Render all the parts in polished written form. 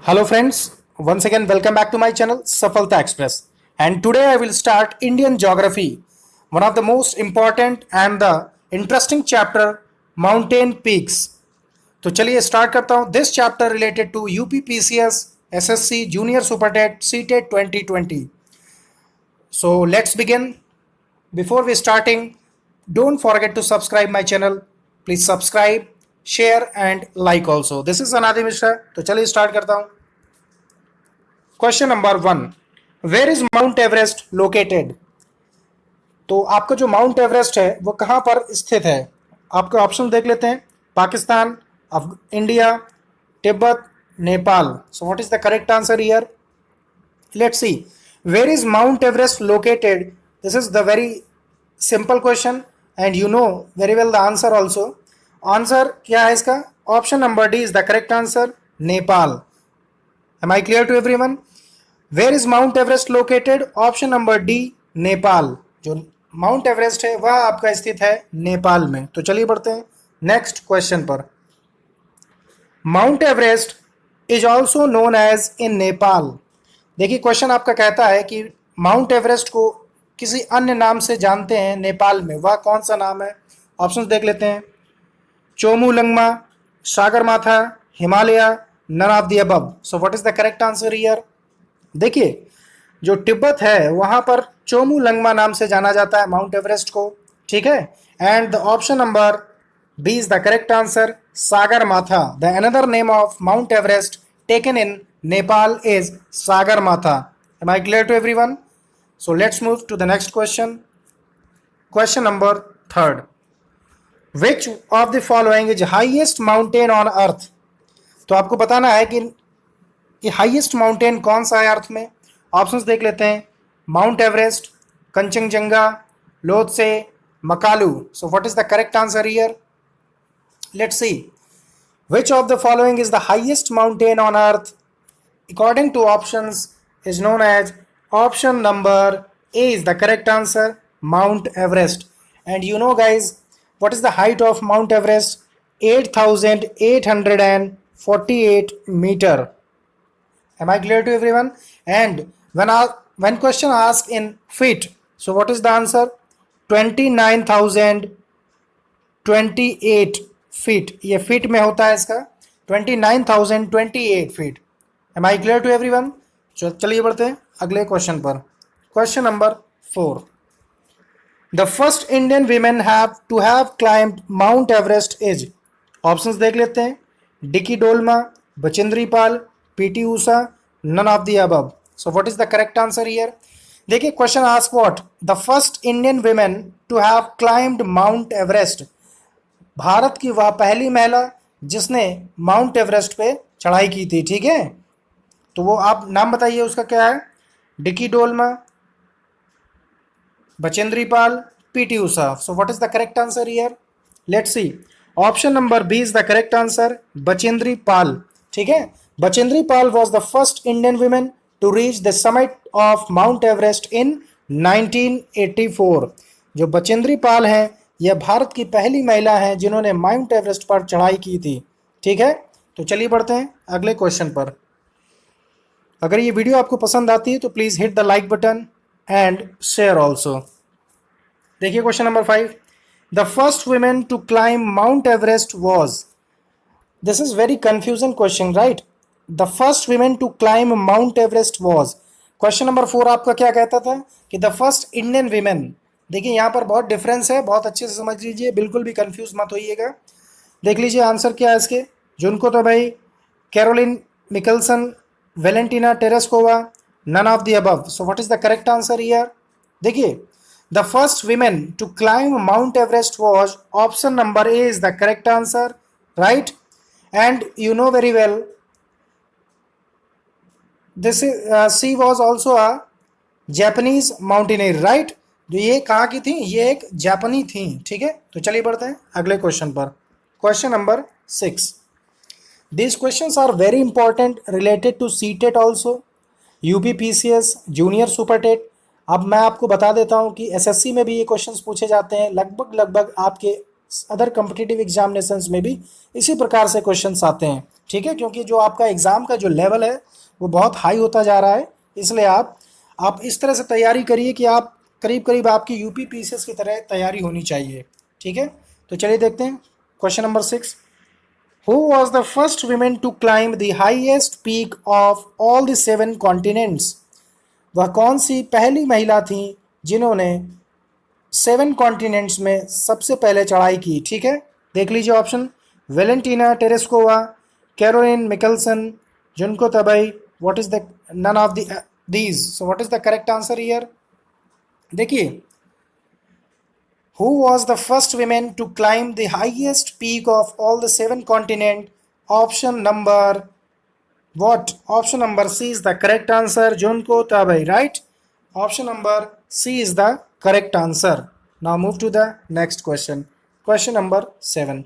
Hello friends, once again welcome back to my channel Safalta Express, and today I will start Indian geography, one of the most important and the interesting chapter mountain peaks. तो चलिए start करता हूँ this chapter related to UP PCS SSC junior super TET CTET 2020. So let's begin. Before we starting, don't forget to subscribe my channel. Please subscribe, share and like also. This is Anadi Mishra. तो चलिए start करता हूँ. Question number 1, where is Mount Everest located. तो आपका जो mount Everest है वो कहाँ पर स्थित है. आपके ऑप्शन देख लेते हैं. Pakistan, India, Tibet, Nepal. So what is the correct answer here. Let's see where is Mount Everest located. This is the very simple question and you know very well the answer also. Answer क्या है इसका. Option number D is the correct answer, Nepal. Am I clear to everyone? Where is Mount Everest located? Option number D, Nepal. जो mount Everest है वह आपका स्थित है नेपाल में. तो चलिए बढ़ते हैं नेक्स्ट क्वेश्चन पर. Mount Everest is also known as in Nepal. देखिए क्वेश्चन आपका कहता है कि माउंट एवरेस्ट को किसी अन्य नाम से जानते हैं नेपाल में, वह कौन सा नाम है. ऑप्शन देख लेते हैं. Chomolungma, Sagarmatha, Himalaya, none of the above. So what is the correct answer here. देखिए जो तिब्बत है वहां पर चोमुलंगमा नाम से जाना जाता है माउंट एवरेस्ट को. ठीक है. And the option number B is the correct answer, Sagarmatha. The another name of Mount Everest taken in Nepal is Sagarmatha. Am I clear to everyone. So let's move to the next question. Question number 3, which of the following is highest mountain on earth. तो आपको बताना है कि ये highest mountain कौन सा है अर्थ में. ऑप्शंस देख लेते हैं. Mount Everest, Kangchenjunga, Lhotse, Makalu. So what is the correct answer here. Let's see which of the following is the highest mountain on earth. According to options is known as option number A is the correct answer, Mount Everest. And you know guys what is the height of Mount Everest. 8,848 meter. Am I clear to everyone? And when question asked in feet, so what is the answer. 29,028 feet. ये feet में होता है इसका. 29,028 feet. Am I clear to everyone? चलिए बढ़ते हैं अगले question पर. Question number 4, The first Indian women to have climbed Mount Everest is. Options देख लेते हैं. Diki Dolma, Bachendri Pal, PT Usha, none of the above. So what is the correct answer here. देखिए question ask what the first Indian women to have climbed Mount Everest. Bharat की वह पहली महिला जिसने mount Everest पे चढ़ाई की थी. ठीक है. तो वो आप नाम बताइए उसका क्या है. Diki Dolma, Bachendri Pal, PT Usha. So what is the correct answer here. Let's see. Option number B is the correct answer, Bachendri Pal. ठीक है. Bachendri Pal was the first Indian women to reach the summit of Mount Everest in 1984. जो बचेंद्री पाल हैं यह भारत की पहली महिला हैं जिन्होंने माउंट एवरेस्ट पर चढ़ाई की थी. ठीक है. तो चलिए बढ़ते हैं अगले क्वेश्चन पर. अगर ये वीडियो आपको पसंद आती है तो please hit the like button and share also. देखिए question number 5, the first women to climb Mount Everest was. This is very confusion question right. The first women to climb Mount Everest was. Question number 4 आपका क्या कहता था कि the first Indian women. देखिए यहाँ पर बहुत डिफरेंस है, बहुत अच्छे से समझ लीजिए, बिल्कुल भी कंफ्यूज मत होइएगा. देख लीजिए आंसर क्या है इसके. जिनको तो भाई Caroline Mikkelsen, Valentina Tereshkova, none of the above. So what is the correct answer here. देखिए the first women to climb Mount Everest was option number A is the correct answer, right? And you know very well this is she was also a Japanese mountaineer, right? जो ये कहाँ की थी, ये एक जापानी थी. ठीक है. तो चलिए बढ़ते हैं अगले क्वेश्चन पर. Question number 6, these questions are very important related to CTET also, UPPCS, junior Super TET. अब मैं आपको बता देता हूं कि एसएससी में भी ये क्वेश्चंस पूछे जाते हैं. लगभग आपके अदर कॉम्पिटिटिव एग्जामिनेशंस में भी इसी प्रकार से क्वेश्चंस आते हैं. ठीक है, क्योंकि जो आपका एग्ज़ाम का जो लेवल है वो बहुत हाई होता जा रहा है, इसलिए आप इस तरह से तैयारी करिए कि आप करीब करीब आपकी यूपी पीसीएस की तरह तैयारी होनी चाहिए। ठीक है, तो चलिए देखते हैं question number 6। Who was the first women to climb the highest peak of all the 7 continents? वह कौन सी पहली महिला थी जिन्होंने 7 कॉन्टिनेंट्स में सबसे पहले चढ़ाई की? ठीक है, देख लीजिए option. Valentina Tereshkova, Caroline Mikkelsen, Junko Tabei. What is the none of these, so what is the correct answer here? देखिए, who was the first woman to climb the highest peak of all the 7 continent? Option number what? Option number C is the correct answer. Junko Tabai, right? Option number C is the correct answer. Now move to the next question. Question number 7.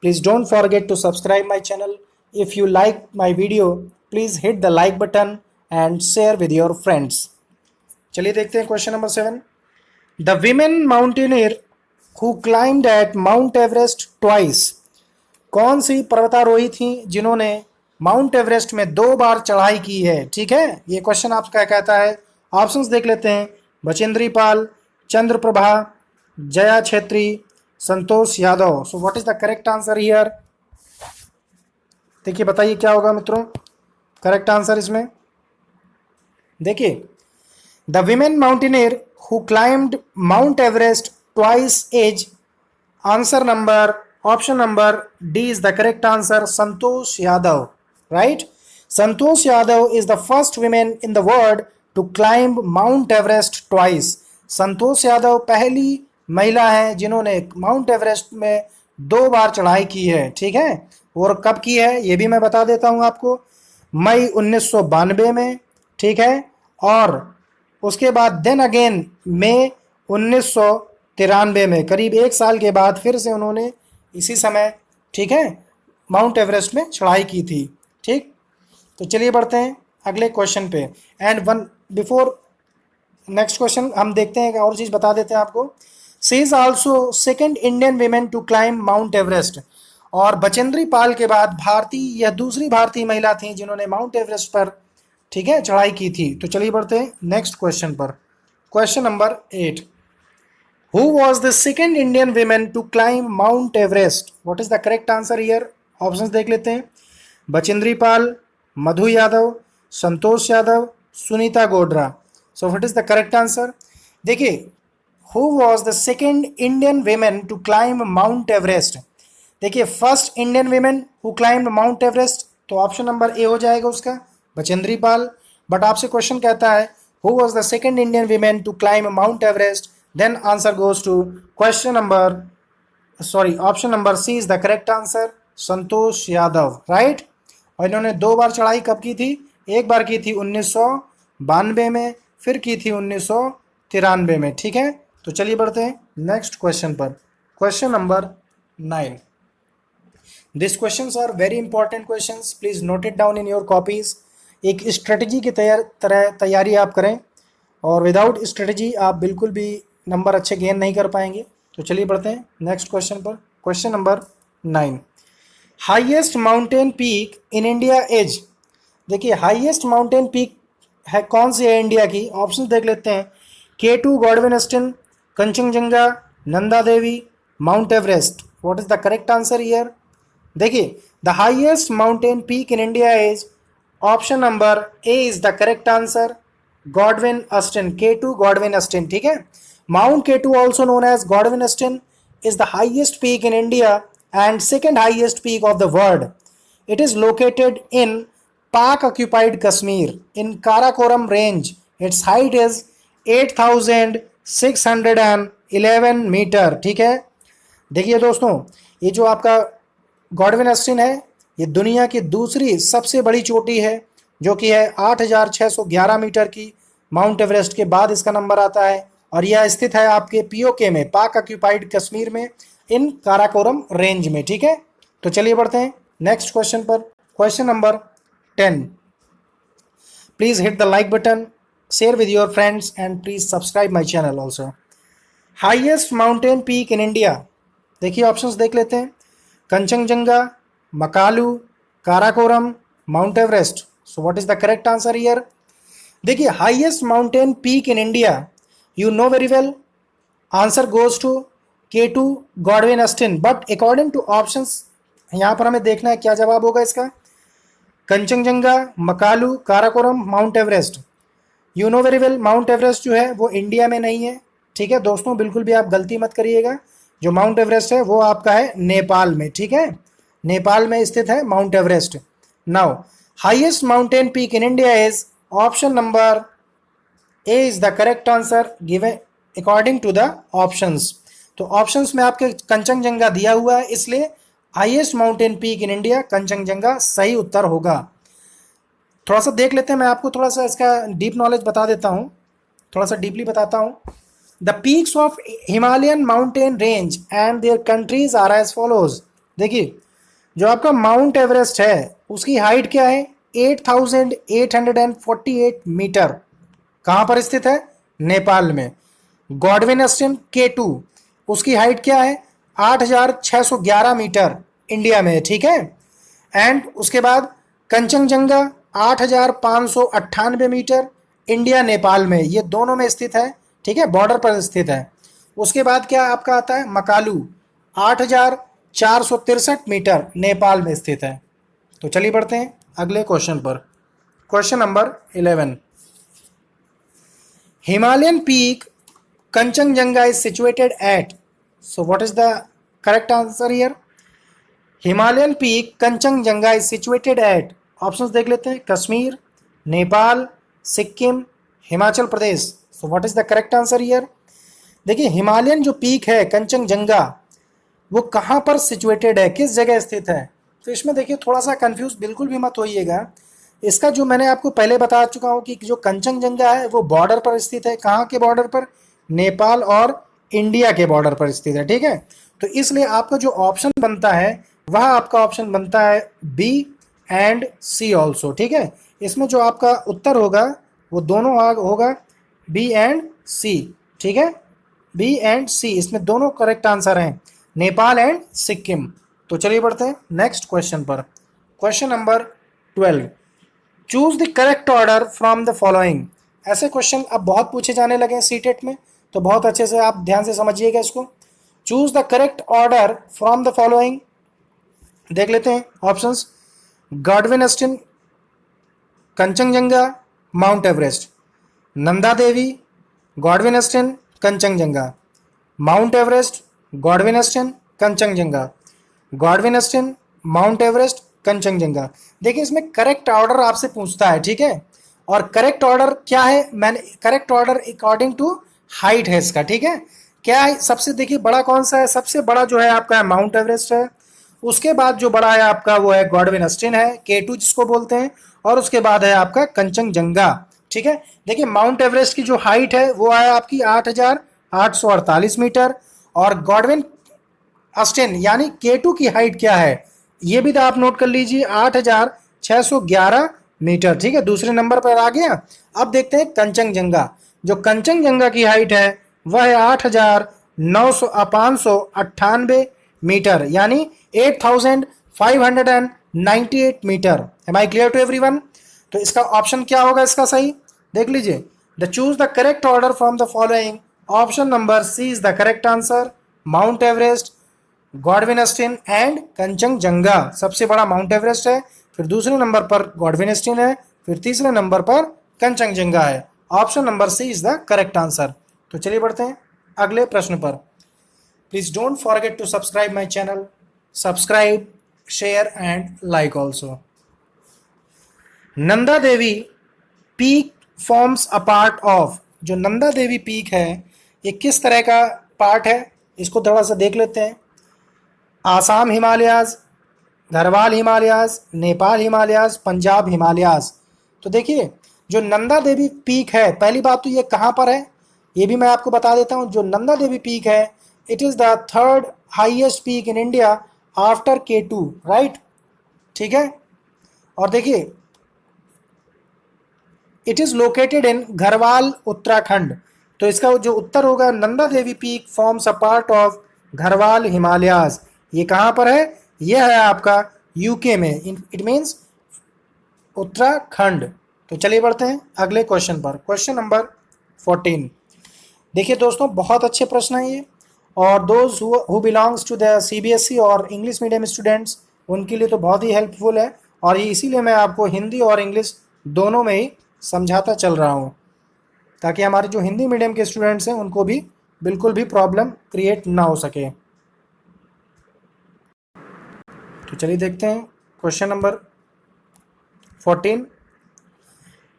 Please don't forget to subscribe my channel. If you like my video, please hit the like button and share with your friends. चलिए देखते हैं question number 7। The women mountaineer who climbed at Mount Everest twice. कौन सी पर्वतारोही थी जिन्होंने mount Everest में 2 बार चढ़ाई की है? ठीक है, ये क्वेश्चन आपका कहता है। ऑप्शंस देख लेते हैं। Bachendri Pal, Chandraprabha, Jaya Chhetri, Santosh Yadav. So what is the correct answer here? देखिए, बताइए क्या होगा मित्रों करेक्ट आंसर इसमें। देखिए, the women mountaineer who climbed Mount Everest twice age, answer number option number D is the correct answer. Santosh Yadav, right? Santosh Yadav is the first woman in the world to climb Mount Everest twice. Santosh Yadav पहली महिला है जिन्होंने mount Everest में 2 बार चढ़ाई की है। ठीक है, और कब की है ये भी मैं बता देता हूं आपको। मई 1992 में, ठीक है, और उसके बाद देन अगेन मई 1993 में, करीब 1 साल के बाद फिर से उन्होंने इसी समय, ठीक है, माउंट एवरेस्ट में चढ़ाई की थी। ठीक, तो चलिए बढ़ते हैं अगले क्वेश्चन पे। And one before next question हम देखते हैं, एक और चीज़ बता देते हैं आपको। She is also second Indian women to climb Mount Everest. और बचेंद्री पाल के बाद भारतीय, यह दूसरी भारतीय महिला थी जिन्होंने माउंट एवरेस्ट पर, ठीक है, चढ़ाई की थी। तो चलिए बढ़ते हैं नेक्स्ट क्वेश्चन पर। Question number 8। Who was the second Indian woman to climb Mount Everest? What is the correct answer here? Options देख लेते हैं। Bachendri Pal, Madhu Yadav, Santosh Yadav, Sunita Godara. So what is the correct answer? देखिए, who was the second Indian woman to climb Mount Everest? देखिए, first Indian women who climbed Mount Everest, तो option number ए हो जाएगा उसका, Bachendri Pal. But आपसे क्वेश्चन कहता है who was the second Indian woman to climb Mount Everest? Then answer goes to question number, sorry, option number C is the correct answer. Santosh Yadav, right. और इन्होंने 2 बार चढ़ाई कब की थी? एक बार की थी 1992 में, फिर की थी 1993 में। ठीक है, तो चलिए बढ़ते हैं नेक्स्ट क्वेश्चन पर। Question number 9। This questions are very important questions, please note it down in your copies. एक स्ट्रेटजी की तैयारी आप करें, और विदाउट स्ट्रेटजी आप बिल्कुल भी नंबर अच्छे गेन नहीं कर पाएंगे। तो चलिए बढ़ते हैं नेक्स्ट क्वेश्चन पर। Question number 9। Highest mountain peak in India is. देखिए, हाईएस्ट माउंटेन पीक है कौन सी है इंडिया की? ऑप्शन देख लेते हैं। K2 Godwin Austen, Kanchenjunga, Nanda Devi, Mount Everest. What is the correct answer here? देखिए, the highest mountain peak in India is, option number A is the correct answer, Godwin Austen, K2 Godwin Austen. ठीक है, Mount K2 also known as Godwin Austen is the highest peak in India and second highest peak of the world. It is located in Pak occupied Kashmir in Karakoram range. Its height is 8,611 metre. ठीक है, देखिए दोस्तों, ये जो आपका Godwin Austen है, ये दुनिया की दूसरी सबसे बड़ी चोटी है, जो कि है 8,611 मीटर की। माउंट एवरेस्ट के बाद इसका नंबर आता है, और यह स्थित है आपके पीओके में, पाक ऑक्यूपाइड कश्मीर में, इन काराकोरम रेंज में। ठीक है, तो चलिए बढ़ते हैं नेक्स्ट क्वेश्चन पर। Question number 10। Please hit the like button, share with your friends and please subscribe my channel also. Highest mountain peak in India, देखिए ऑप्शंस देख लेते हैं। Kanchenjunga, Makalu, Karakoram, Mount Everest. So what is the correct answer here? देखिए, highest mountain peak in India, you know very well, answer goes to K2 Godwin Austen. But according to options यहां पर हमें देखना है क्या जवाब होगा इसका। Kanchenjunga, Makalu, Karakoram, Mount Everest. You know very well, mount Everest जो है वो इंडिया में नहीं है। ठीक है दोस्तों, बिल्कुल भी आप गलती मत करिएगा। जो माउंट एवरेस्ट है वो आपका है नेपाल में। ठीक है, नेपाल में स्थित है Mount Everest. Now highest mountain peak in India is option number A is the correct answer given according to the options. तो ऑप्शंस में आपके कंचनजंगा दिया हुआ है, इसलिए highest mountain peak in India Kanchenjunga सही उत्तर होगा। थोड़ा सा देख लेते हैं, मैं आपको थोड़ा सा इसका डीप नॉलेज बता देता हूँ, थोड़ा सा डीपली बताता हूँ। The peaks of Himalayan mountain range and their countries are as follows. देखिए, जो आपका माउंट एवरेस्ट है उसकी हाइट क्या है? 8,848 मीटर। कहाँ पर स्थित है? नेपाल में। गॉडविन अस्टिन K2, उसकी हाइट क्या है? 8,611 मीटर, इंडिया में। ठीक है, एंड उसके बाद कंचनजंगा 8,598 मीटर, इंडिया नेपाल में, ये दोनों में स्थित है। ठीक है, बॉर्डर पर स्थित है। उसके बाद क्या आपका आता है? मकालू 8,463 मीटर, नेपाल में स्थित है। तो चलिए बढ़ते हैं अगले क्वेश्चन पर। Question number 11, Himalayan peak Kanchenjunga is situated at. So what is the correct answer here? Himalayan peak Kanchenjunga is situated at, options देख लेते हैं, Kashmir, Nepal, Sikkim, Himachal Pradesh. So what is the correct answer here? देखिए, हिमालयन जो पीक है कंचनजंगा वो कहाँ पर सिचुएटेड है, किस जगह स्थित है? तो इसमें देखिए थोड़ा सा कंफ्यूज बिल्कुल भी मत होइएगा। इसका जो मैंने आपको पहले बता चुका हूँ कि जो कंचनजंगा है वो बॉर्डर पर स्थित है। कहाँ के बॉर्डर पर? नेपाल और इंडिया के बॉर्डर पर स्थित है। ठीक है, तो इसलिए आपका जो ऑप्शन बनता है वह आपका ऑप्शन बनता है बी एंड सी ऑल्सो। ठीक है, इसमें जो आपका उत्तर होगा वो दोनों होगा बी एंड सी। ठीक है, बी एंड सी, इसमें दोनों करेक्ट आंसर हैं, नेपाल एंड सिक्किम। तो चलिए बढ़ते हैं नेक्स्ट क्वेश्चन पर। Question number 12, choose the correct order from the following. ऐसे क्वेश्चन अब बहुत पूछे जाने लगे हैं सीटेट में, तो बहुत अच्छे से आप ध्यान से समझिएगा इसको। Choose the correct order from the following. देख लेते हैं options. Godwin Austen, Kanchenjunga, Mount Everest. Nanda Devi, Godwin Austen, Kanchenjunga. Mount Everest, Godwin Austen, Kanchenjunga. Godwin Austen, Mount Everest, Kanchenjunga. देखिए, इसमें करेक्ट ऑर्डर आपसे पूछता है। ठीक है, और करेक्ट ऑर्डर क्या है? मैंने correct order according to height है इसका। ठीक है, क्या है सबसे, देखिए बड़ा कौन सा है? सबसे बड़ा जो है आपका माउंट एवरेस्ट है। उसके बाद जो बड़ा है आपका वो है गॉडविन अस्टिन है, K2 जिसको बोलते हैं, और उसके बाद है आपका कंचनजंगा। ठीक है, देखिए माउंट एवरेस्ट की जो हाइट है वो है आपकी 8,848 मीटर, और गॉडविन अस्टिन यानी K2 की हाइट क्या है ये भी तो आप नोट कर लीजिए, 8,611 मीटर। ठीक है, दूसरे नंबर पर आ गया। अब देखते हैं कंचनजंगा। जो कंचनजंगा की हाइट है वह है 8,598 मीटर, यानी 8,598 metre. Am I clear to everyone? तो इसका ऑप्शन क्या होगा इसका सही? देख लीजिए, the choose the correct order from the following. Option number C is the correct answer, Mount Everest, Godwin Austen and Kanchenjunga. सबसे बड़ा माउंट एवरेस्ट है, फिर दूसरे नंबर पर गॉडविन अस्टिन है, फिर तीसरे नंबर पर कंचनजंगा है। Option number C is the correct answer. तो चलिए बढ़ते हैं अगले प्रश्न पर। Please don't forget to subscribe my channel, subscribe, share and like also. Nanda Devi peak forms a part of. जो नंदा देवी पीक है ये किस तरह का पार्ट है, इसको थोड़ा सा देख लेते हैं। आसाम हिमालयाज, गढ़वाल हिमालयाज, नेपाल हिमालयाज, पंजाब हिमालयाज। तो देखिए, जो नंदा देवी पीक है, पहली बात तो ये कहाँ पर है ये भी मैं आपको बता देता हूँ। जो नंदा देवी पीक है it is the third highest peak in India after K2, right. ठीक है, और देखिए it is located in Garhwal, Uttarakhand. तो इसका जो उत्तर होगा, Nanda Devi peak forms a part of Garhwal Himalayas. ये कहाँ पर है? यह है आपका यूके में, इट मीन्स उत्तराखंड। तो चलिए बढ़ते हैं अगले क्वेश्चन पर, क्वेश्चन नंबर 14। देखिए दोस्तों, बहुत अच्छे प्रश्न हैं ये, और those who belongs to the CBSE और इंग्लिश मीडियम स्टूडेंट्स, उनके लिए तो बहुत ही हेल्पफुल है। और ये इसीलिए मैं आपको हिंदी और इंग्लिश दोनों में ही समझाता चल रहा हूँ, ताकि हमारे जो हिंदी मीडियम के स्टूडेंट्स हैं उनको भी बिल्कुल भी प्रॉब्लम क्रिएट ना हो सके। तो चलिए देखते हैं question number 14।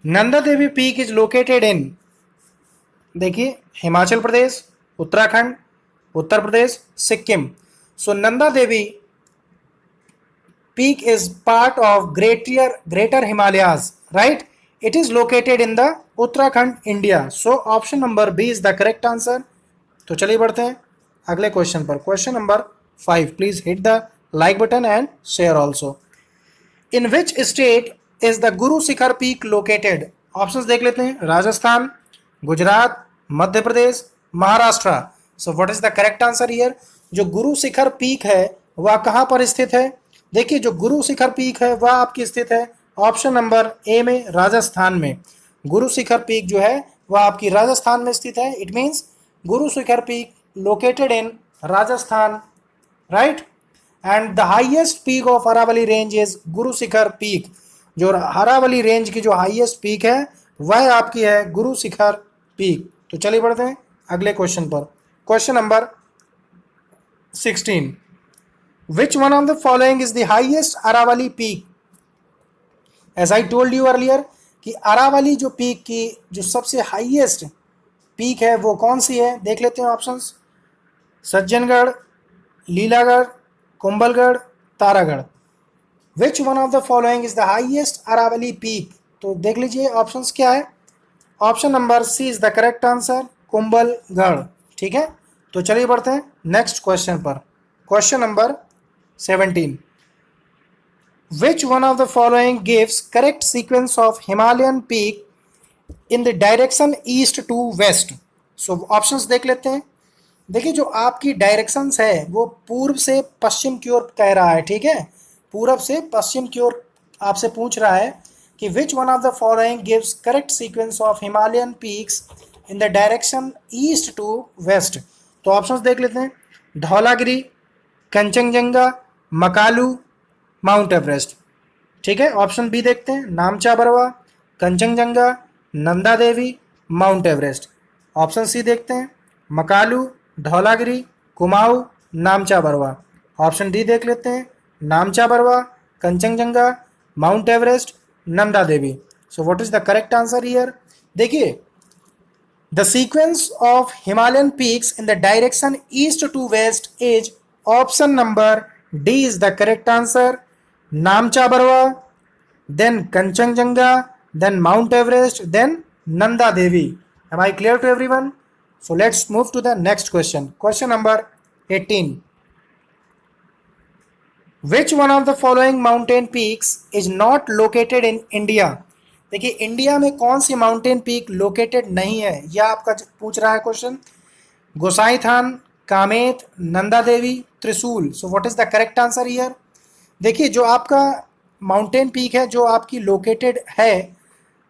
Nanda Devi peak is located in, देखिए, हिमाचल प्रदेश, उत्तराखंड, उत्तर प्रदेश, सिक्किम। सो Nanda Devi peak is part of greater Himalayas, right? It is located in the Uttarakhand, India. So option number B is the correct answer. तो चलिए बढ़ते हैं अगले क्वेश्चन पर, question number 5। Please hit the like button and share also. In which state is the Guru Shikhar peak located? Options देख लेते हैं, Rajasthan, Gujarat, Madhya Pradesh, Maharashtra. So what is the correct answer here? जो गुरु शिखर पीक है वह कहाँ पर स्थित है? देखिए, जो गुरु शिखर पीक है वह आपकी स्थित है ऑप्शन नंबर ए में, राजस्थान में। गुरु शिखर पीक जो है वह आपकी राजस्थान में स्थित है। It means Guru Shikhar peak located in Rajasthan, right? And the highest peak of Aravalli range is Guru Shikhar peak. जो अरावली रेंज की जो हाईएस्ट पीक है वह आपकी है गुरु शिखर पीक। तो चलिए बढ़ते हैं अगले क्वेश्चन पर, question number 16। Which one of the following is the highest Aravalli peak? As I told you earlier कि अरावली जो पीक की जो सबसे हाईएस्ट पीक है वो कौन सी है? देख लेते हैं options, Sajjangarh, Lilagarh, Kumbhalgarh, Taragarh. Which one of the following is the highest Aravalli peak? तो देख लीजिए ऑप्शंस क्या है। Option number C is the correct answer, Kumbhalgarh. ठीक है, तो चलिए बढ़ते हैं नेक्स्ट क्वेश्चन पर, question number 17. Which one of the following gives correct sequence of Himalayan peak in the direction east to west? So options देख लेते हैं। देखिए, जो आपकी डायरेक्शंस है वो पूर्व से पश्चिम की ओर कह रहा है, ठीक है, पूरब से पश्चिम की ओर आपसे पूछ रहा है कि which one of the following gives correct sequence of Himalayan peaks in the direction east to west? तो ऑप्शंस देख लेते हैं, धौलागिरी, कंचनजंगा, मकालू, माउंट एवरेस्ट। ठीक है, ऑप्शन बी देखते हैं, Namcha Barwa, Kanchenjunga, Nanda Devi, Mount Everest. Option C देखते हैं, मकालू, धौलागिरी, कुमाऊं, नामचा बरवा। ऑप्शन डी देख लेते हैं, Namcha Barwa, Kanchenjunga, Mount Everest, Nanda Devi. So what is the correct answer here? देखिए, the sequence of Himalayan peaks in the direction east to west is option number D is the correct answer, Namcha Barwa, then Kanchenjunga, then Mount Everest, then Nanda Devi. Am I clear to everyone? So let's move to the next question. Question number 18. Which one of the following mountain peaks is not located in India? देखिए, India में कौन सी mountain peak located नहीं है, यह आपका पूछ रहा है क्वेश्चन। गोसाईथान, कामेत, नंदा देवी, त्रिशूल। सो what is the correct answer here? देखिए, जो आपका माउंटेन पीक है जो आपकी लोकेटेड है,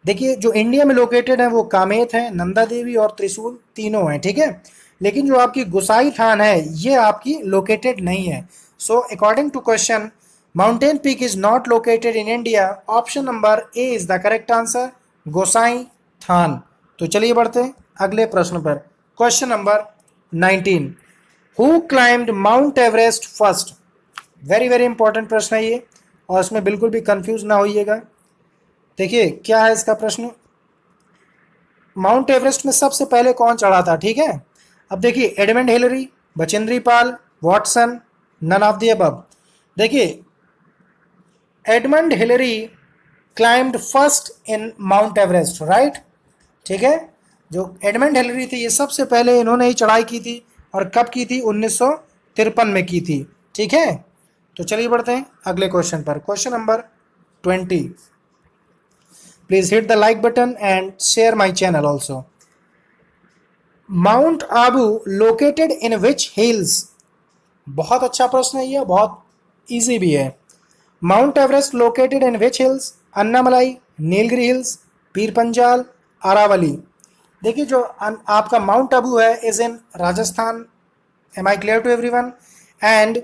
देखिए जो इंडिया में लोकेटेड है वो कामेत है, नंदा देवी और त्रिशूल तीनों हैं, ठीक है। लेकिन जो आपकी गोसाई थान है ये आपकी लोकेटेड नहीं है। So according to question, mountain peak is not located in India. Option number A is the correct answer, Gosainthan. तो चलिए बढ़ते हैं अगले प्रश्न पर, question number 19। Who climbed Mount Everest first? Very very important प्रश्न है ये, और इसमें बिल्कुल भी कंफ्यूज ना होइएगा। देखिए क्या है इसका प्रश्न, माउंट एवरेस्ट में सबसे पहले कौन चढ़ा था, ठीक है। अब देखिए, Edmund Hillary, Bachendri Pal, Watson, none of the above. देखिए, Edmund Hillary climbed first in Mount Everest, right, ठीक है। जो एडमंड हिलरी थे ये सबसे पहले इन्होंने ही चढ़ाई की थी, और कब की थी? 1953 में की थी, ठीक है। तो चलिए बढ़ते हैं अगले क्वेश्चन पर, question number 20। Please hit the like button and share my channel also. Mount Abu located in which hills? बहुत अच्छा प्रश्न है ये, बहुत इजी भी है। Mount Everest located in which hills? Annamalai, Nilgiri hills, Pir Panjal, Aravalli. देखिए जो आपका माउंट आबू है is in Rajasthan. Am I clear to everyone? And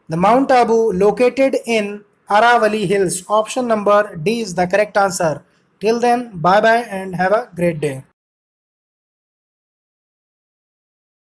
the Mount Abu located in Aravalli Hills. Option number D is the correct answer. Till then, bye bye and have a great day.